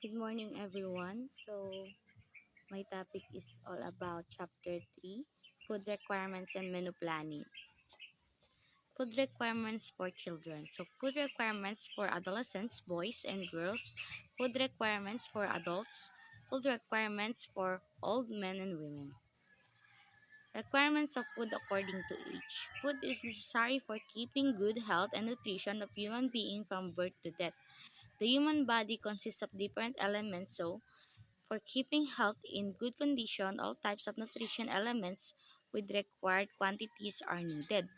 Good morning, everyone. My topic is all about Chapter 3 Food Requirements and Menu Planning. Food requirements for children. Food requirements for adolescents, boys and girls, food requirements for adults, food requirements for old men and women. Requirements of food according to age. Food is necessary for keeping good health and nutrition of human being from birth to death. The human body consists of different elements, so for keeping health in good condition, all types of nutrition elements with required quantities are needed.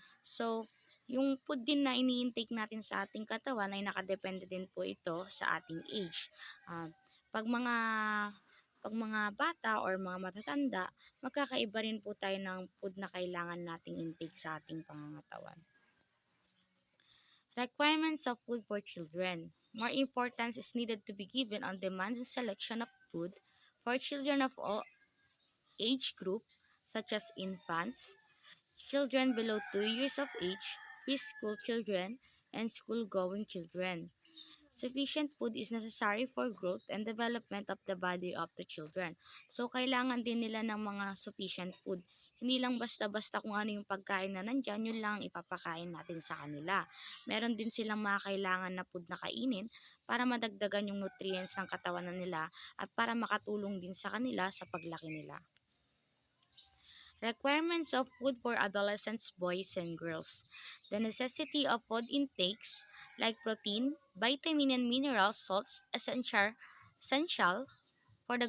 Yung food din na ini-intake natin sa ating katawan ay nakadepende din po ito sa ating age. Ah, pag mga pag mga bata or mga matatanda, magkakaiba rin po tayo ng food na kailangan nating intake sa ating pangangatawan. Requirements of food for children. More importance is needed to be given on demand and selection of food for children of all age group such as infants, children below 2 years of age, preschool children, and school-going children. Sufficient food is necessary for growth and development of the body of the children. So, kailangan din nila ng mga sufficient food. Hindi lang basta-basta kung ano yung pagkain na nandyan, yun lang ipapakain natin sa kanila. Meron din silang mga kailangan na food na kainin para madagdagan yung nutrients ng katawan na nila at para makatulong din sa kanila sa paglaki nila. Requirements of food for adolescents, boys, and girls. The necessity of food intakes like protein, vitamin, and mineral salts essential for the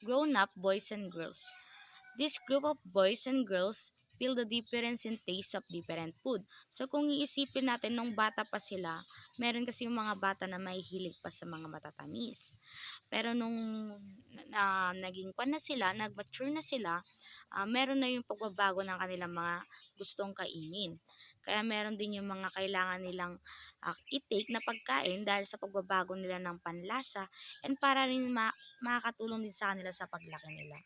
grown-up boys and girls. This group of boys and girls feel the difference in taste of different food. So kung iisipin natin nung bata pa sila, meron kasi yung mga bata na may hilig pa sa mga matatamis. Pero nung naging kwan na sila, nag-mature na sila, meron na yung pagbabago ng kanilang mga gustong kainin. Kaya meron din yung mga kailangan nilang i-take na pagkain dahil sa pagbabago nila ng panlasa and para rin makakatulong din sa kanila sa paglaki nila.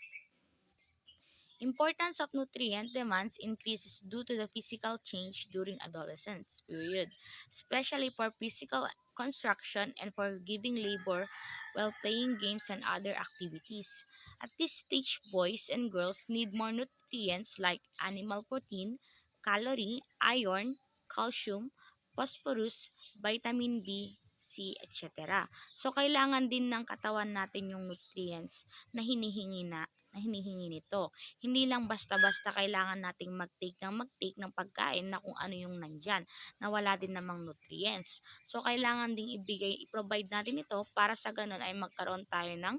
Importance of nutrient demands increases due to the physical change during adolescence period, especially for physical construction and for giving labor while playing games and other activities. At this stage, boys and girls need more nutrients like animal protein, calorie, iron, calcium, phosphorus, vitamin B, C, etc. So, kailangan din ng katawan natin yung nutrients na hinihingi nito. Hindi lang basta-basta kailangan nating mag-take ng pagkain na kung ano yung nandyan, na wala din namang nutrients. So, kailangan ding i-provide natin ito para sa ganun ay magkaroon tayo ng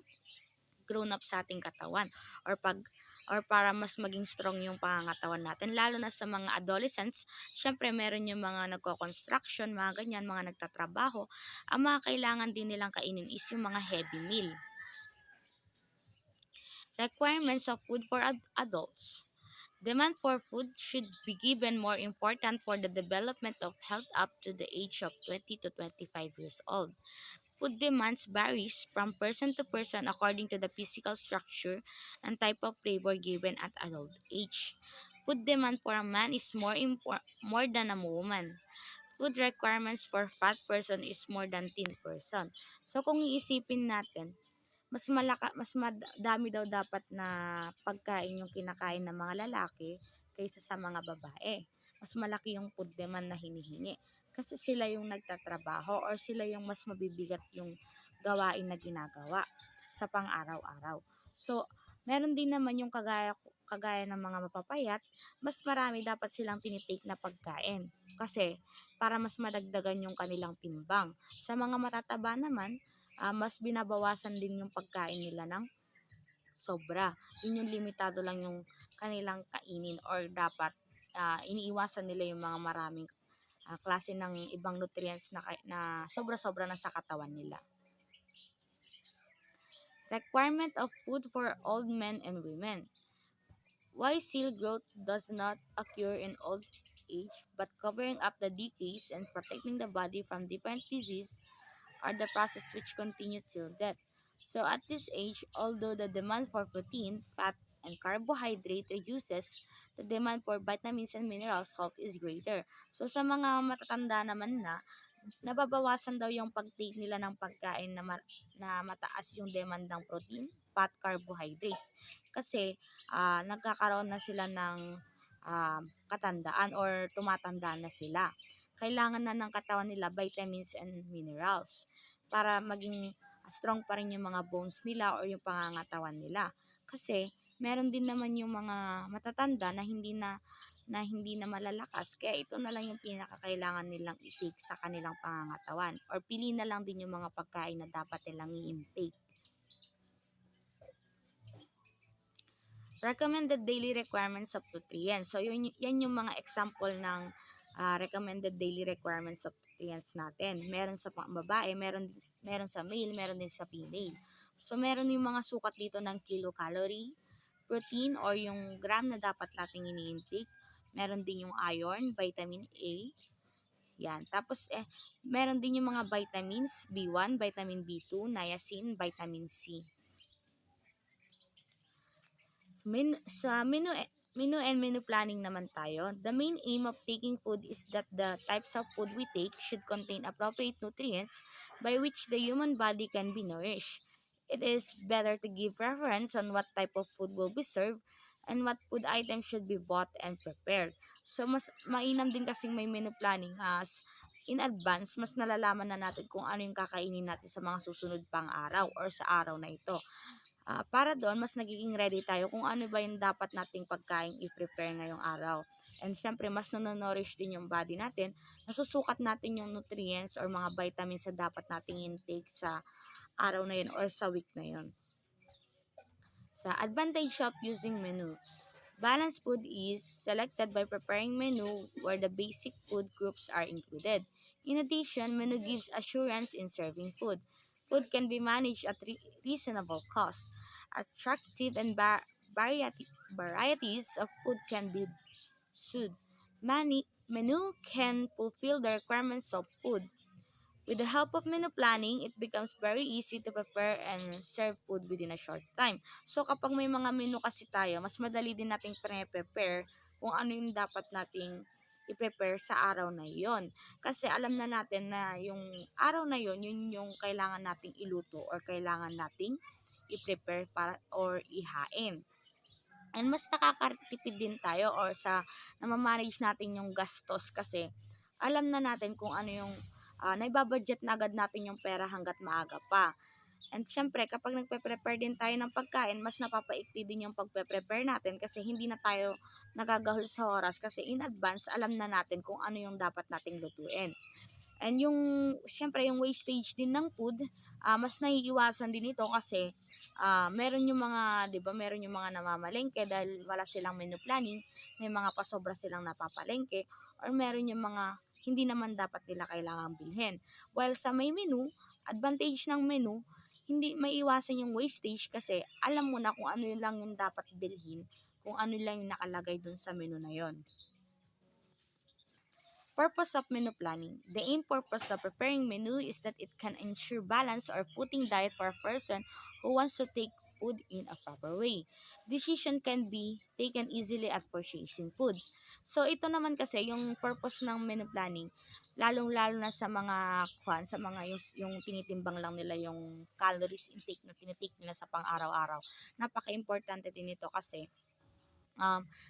grown up sa ating katawan or para mas maging strong yung pangangatawan natin, lalo na sa mga adolescents. Syempre meron yung mga nagko-construction, mga ganyan, mga nagtatrabaho. Ang mga kailangan din nilang kainin is yung mga heavy meal. Requirements of food for adults. Demand for food should be given more important for the development of health up to the age of 20 to 25 years old. Food demands varies from person to person according to the physical structure and type of labor given at adult age. Food demand for a man is more than a woman. Food requirements for fat person is more than thin person. So kung iisipin natin, mas madami daw dapat na pagkain yung kinakain ng mga lalaki kaysa sa mga babae. Mas malaki yung food demand na hinihingi. Kasi sila yung nagtatrabaho or sila yung mas mabibigat yung gawain na ginagawa sa pang-araw-araw. So, meron din naman yung kagaya ng mga mapapayat, mas marami dapat silang tinitake na pagkain. Kasi, para mas madagdagan yung kanilang timbang. Sa mga matataba naman, mas binabawasan din yung pagkain nila ng sobra. Yun yung limitado lang yung kanilang kainin or dapat iniiwasan nila yung mga maraming klase ng ibang nutrients na sobra-sobra na sa katawan nila. Requirement of food for old men and women. Why cell growth does not occur in old age but covering up the decays and protecting the body from different disease are the process which continue till death. So at this age, although the demand for protein, fat, and carbohydrate reduces, the demand for vitamins and mineral salt is greater. So sa mga matatanda naman na, nababawasan daw yung pag-take nila ng pagkain na mataas yung demand ng protein, fat, carbohydrates. Kasi nagkakaroon na sila ng katandaan or tumatanda na sila. Kailangan na ng katawan nila vitamins and minerals para maging strong pa rin yung mga bones nila or yung pangangatawan nila. Kasi meron din naman yung mga matatanda na hindi na malalakas. Kaya ito na lang yung pinakakailangan nilang i-take sa kanilang pangangatawan. Or pili na lang din yung mga pagkain na dapat nilang i-intake. Recommended daily requirements of nutrients. So, yan yung mga example ng recommended daily requirements of nutrients natin. Meron sa babae, meron sa male, meron din sa female. So, meron yung mga sukat dito ng kilocalorie, protein or yung gram na dapat nating ini-intake. Meron din yung iron, vitamin A. Yan. Tapos, meron din yung mga vitamins, B1, vitamin B2, niacin, vitamin C. So, sa menu and menu planning naman tayo. The main aim of taking food is that the types of food we take should contain appropriate nutrients by which the human body can be nourished. It is better to give preference on what type of food will be served and what food items should be bought and prepared. So, mas mainam din kasing may menu planning as in advance, mas nalalaman na natin kung ano yung kakainin natin sa mga susunod pang araw or sa araw na ito. Para doon, mas nagiging ready tayo kung ano ba yung dapat nating pagkain i-prepare ngayong araw. And syempre, mas nanonourish din yung body natin. Nasusukat natin yung nutrients or mga vitamins na dapat nating intake sa araw na yun or sa week na yun. Sa advantage of using menu. Balanced food is selected by preparing menu where the basic food groups are included. In addition, menu gives assurance in serving food. Food can be managed at reasonable cost. Attractive and varieties of food can be sued. Menu can fulfill the requirements of food. With the help of menu planning, it becomes very easy to prepare and serve food within a short time. So kapag may mga menu kasi tayo, mas madali din nating pre-prepare kung ano yung dapat nating i-prepare sa araw na yon. Kasi alam na natin na yung araw na yon, yun yung kailangan nating iluto or kailangan nating i-prepare para or ihain. And mas nakakatipid din tayo or sa namamanage natin yung gastos kasi alam na natin kung ano yung naibabudget na agad natin yung pera hanggat maaga pa. And syempre, kapag nagpe-prepare din tayo ng pagkain, mas napapaikli din yung pagpe-prepare natin kasi hindi na tayo nagagahol sa oras kasi in advance, alam na natin kung ano yung dapat nating lutuin. And yung, syempre, yung wastage din ng food, mas naiiwasan din ito kasi meron yung mga, 'di ba, meron yung mga namamalengke dahil wala silang menu planning, may mga pasobra silang napapalengke or meron yung mga hindi naman dapat nila kailangang bilhin. While sa may menu, advantage ng menu, hindi maiiwasan yung wastage kasi alam mo na kung ano lang yung dapat bilhin, kung ano lang yung nakalagay dun sa menu na yon. Purpose of menu planning. The aim purpose of preparing menu is that it can ensure balance or footing diet for a person who wants to take food in a proper way. Decision can be taken easily at purchasing food. So ito naman kasi yung purpose ng menu planning, lalong-lalo na sa mga sa mga yung tinitimbang lang nila yung calories intake na tinitake nila sa pang-araw-araw. Napaka-importante din ito kasi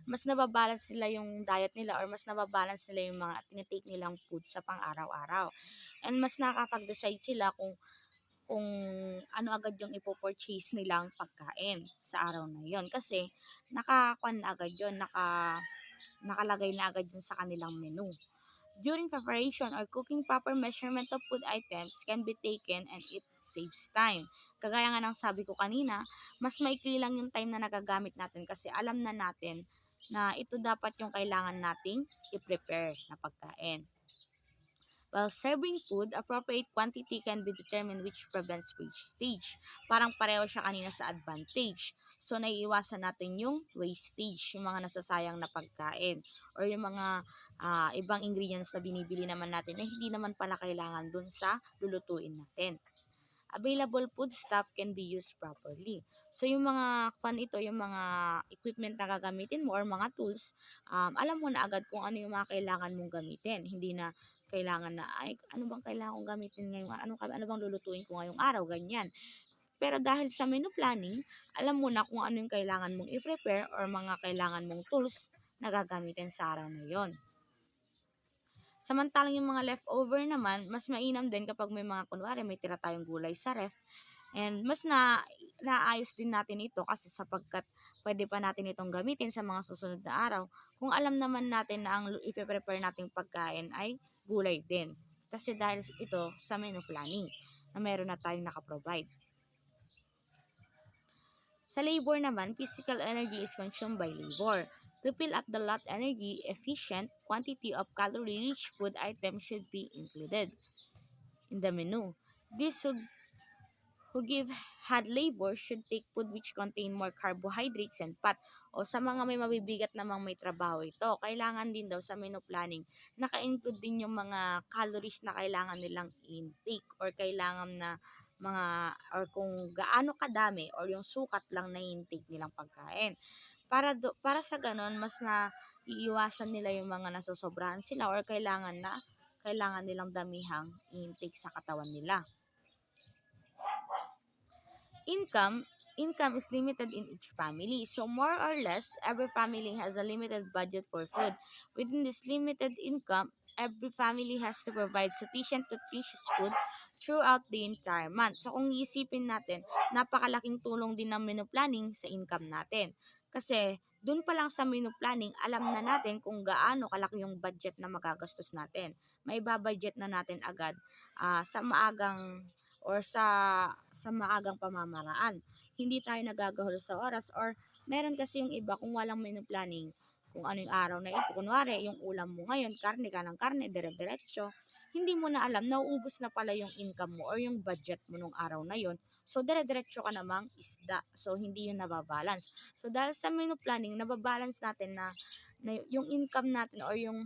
mas nababalance nila yung diet nila or mas nababalance nila yung mga tinitake nilang food sa pang-araw-araw. And mas nakakapag-decide sila kung ano agad yung ipo-purchase nilang pagkain sa araw na yon. Kasi nakakuan na agad yun, nakalagay na agad yun sa kanilang menu. During preparation or cooking, proper measurement of food items can be taken and it saves time. Kagaya nga ng sabi ko kanina, mas maikli lang yung time na nagagamit natin kasi alam na natin na ito dapat yung kailangan nating i-prepare na pagkain. While serving food, appropriate quantity can be determined which prevents wastage. Parang pareho siya kanina sa advantage. So, naiiwasan natin yung wastage, yung mga nasasayang na pagkain, or yung mga ibang ingredients na binibili naman natin na hindi naman pala kailangan dun sa lulutuin natin. Available food stuff can be used properly. So, yung mga yung mga equipment na gagamitin mo or mga tools, alam mo na agad kung ano yung mga kailangan mong gamitin. Hindi na kailangan na, ay, ano bang kailangan kong gamitin ngayong ano bang lulutuin ko ngayong araw, ganyan. Pero dahil sa menu planning, alam mo na kung ano yung kailangan mong i-prepare or mga kailangan mong tools na gagamitin sa araw na yon. Samantalang yung mga leftover naman, mas mainam din kapag may mga kunwari may tira tayong gulay sa ref. And mas naayos din natin ito kasi sapagkat pwede pa natin itong gamitin sa mga susunod na araw kung alam naman natin na ang i-prepare nating pagkain ay gulay din. Kasi dahil ito sa menu planning na meron na tayong nakaprovide. Sa labor naman, physical energy is consumed by labor. To fill up the lot energy efficient, quantity of calorie-rich food items should be included in the menu. This who give hard labor should take food which contain more carbohydrates and fat. O sa mga may mabibigat namang may trabaho ito, kailangan din daw sa menu planning, naka-include din yung mga calories na kailangan nilang intake or kailangan na mga or kung gaano kadami or yung sukat lang na intake nilang pagkain. Para sa ganon, mas na iiwasan nila yung mga nasosobrahan sila or kailangan nilang damihang intake sa katawan nila. Income is limited in each family. So more or less, every family has a limited budget for food. Within this limited income, every family has to provide sufficient nutritious food throughout the entire month. So kung iisipin natin, napakalaking tulong din ng menu planning sa income natin. Kasi dun pa lang sa menu planning, alam na natin kung gaano kalaki yung budget na magagastos natin. May babudget na natin agad sa maagang or sa maagang pamamaraan. Hindi tayo nagagahol sa oras or meron kasi yung iba kung walang menu planning, kung ano yung araw na ito. Kunwari, yung ulam mo ngayon, karne ka ng karne, dire-diretso. Hindi mo na alam, nauubos na pala yung income mo or yung budget mo nung araw na yon. So, dire-diretso ka namang isda. So, hindi yun nababalance. So, dahil sa menu planning, nababalance natin na yung income natin or yung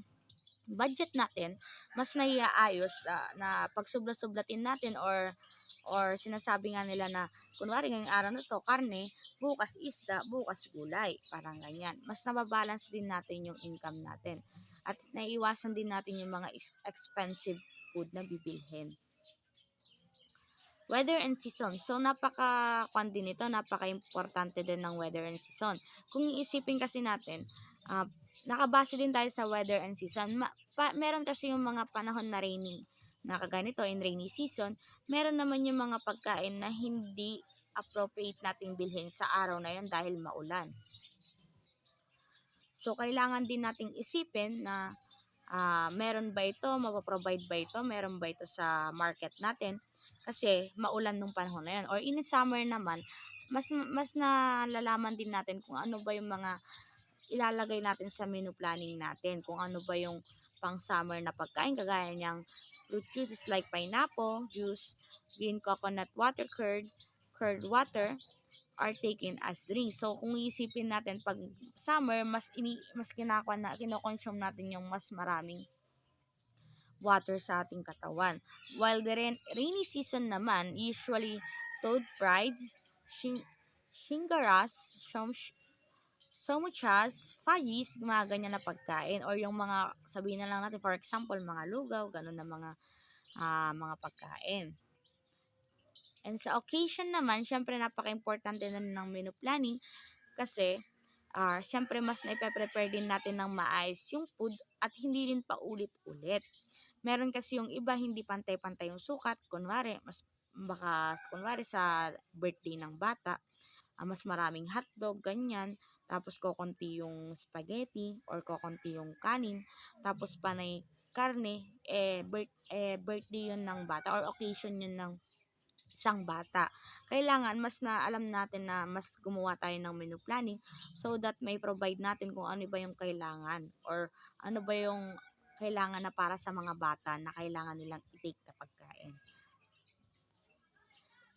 budget natin mas naiaayos na pagsubla-sublatin natin or sinasabi nga nila na kunwari ngayong araw na to karne, bukas isda, bukas gulay, parang ganyan. Mas nababalance din natin yung income natin at naiiwasan din natin yung mga expensive food na bibilhin. Weather and season. So, napaka-importante din ng weather and season. Kung iisipin kasi natin, nakabase din tayo sa weather and season. Meron kasi yung mga panahon na rainy, na kaganito in rainy season. Meron naman yung mga pagkain na hindi appropriate nating bilhin sa araw na yan dahil maulan. So, kailangan din nating isipin na meron ba ito, mapaprovide ba ito, meron ba ito sa market natin kasi maulan nung panahon na yan. Or in summer naman, mas nalalaman din natin kung ano ba yung mga ilalagay natin sa menu planning natin, kung ano ba yung pang summer na pagkain, kagaya niyang fruit juices like pineapple juice, green coconut water, curd water, are taken as drinks. So kung iisipin natin pag summer, mas kinokonsume natin yung mas maraming water sa ating katawan. While the rainy season naman, usually toad fried, shingaras, somuchas, fudgies, mga ganyan na pagkain or yung mga sabihin na lang natin for example mga lugaw, ganun na mga pagkain. And sa occasion naman, syempre napaka-importante na ng menu planning kasi syempre mas naipe-prepare din natin ng maayos yung food at hindi rin pa ulit-ulit. Meron kasi yung iba hindi pantay-pantay yung sukat, kunwari sa birthday ng bata, mas maraming hotdog, ganyan, tapos kokonti yung spaghetti or kokonti yung kanin, tapos panay karne, birthday yun ng bata or occasion yun ng isang bata. Kailangan mas na alam natin na mas gumawa tayo ng menu planning so that may provide natin kung ano ba yung kailangan or ano ba yung kailangan na para sa mga bata na kailangan nilang i-take na pagkain.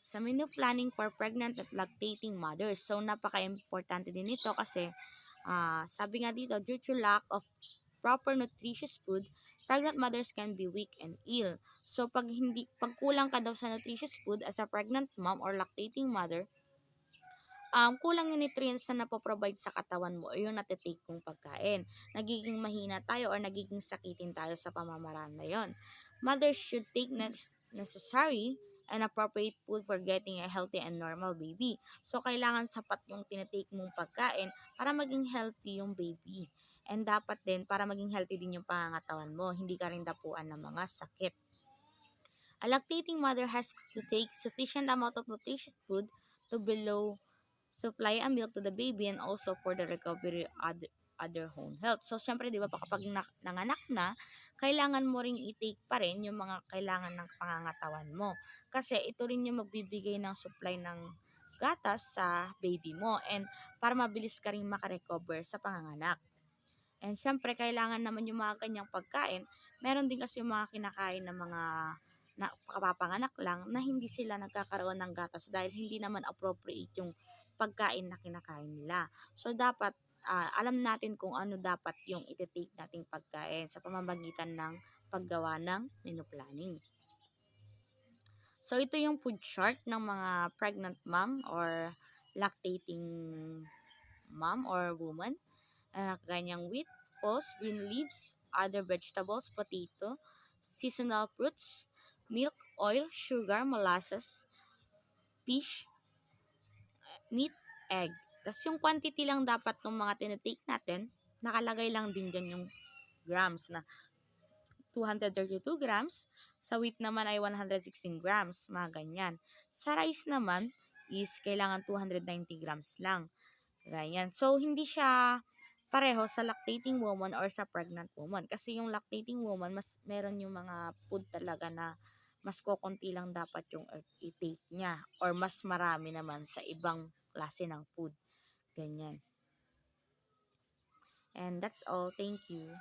Sa menu planning for pregnant at lactating mothers. So, napaka-importante din ito kasi sabi nga dito, due to lack of proper nutritious food, pregnant mothers can be weak and ill. So, pag kulang ka daw sa nutritious food as a pregnant mom or lactating mother, kulang yung nutrients na napoprovide sa katawan mo o yung natitake mong pagkain. Nagiging mahina tayo or nagiging sakitin tayo sa pamamaraan na yon. Mothers should take necessary and appropriate food for getting a healthy and normal baby. So, kailangan sapat yung tinitake mong pagkain para maging healthy yung baby. And dapat din, para maging healthy din yung pangangatawan mo, hindi ka rin dapuan ng mga sakit. A lactating mother has to take sufficient amount of nutritious food to below supply a milk to the baby and also for the recovery other home health. So, syempre, di ba, kapag nanganak na, kailangan mo ring i-take pa rin yung mga kailangan ng pangangatawan mo. Kasi ito rin yung magbibigay ng supply ng gatas sa baby mo and para mabilis ka rin makarecover sa panganganak. And syempre, kailangan naman yung mga ganyang pagkain. Meron din kasi yung mga kinakain ng mga na kapapanganak lang na hindi sila nagkakaroon ng gatas dahil hindi naman appropriate yung pagkain na kinakain nila. So, dapat alam natin kung ano dapat yung iti-take nating pagkain sa pamamagitan ng paggawa ng menu planning. So, ito yung food chart ng mga pregnant mom or lactating mom or woman. Ganyang wheat, pulse, green leaves, other vegetables, potato, seasonal fruits, milk, oil, sugar, molasses, fish, meat, egg. Tapos yung quantity lang dapat ng mga tinitake natin, nakalagay lang din dyan yung grams na 232 grams. Sa wheat naman ay 116 grams, mga ganyan. Sa rice naman is kailangan 290 grams lang. Ganyan. So, hindi siya pareho sa lactating woman or sa pregnant woman. Kasi yung lactating woman, mas meron yung mga food talaga na mas kokonti lang dapat yung i-take niya. Or mas marami naman sa ibang klase ng food. Ganyan. And that's all. Thank you.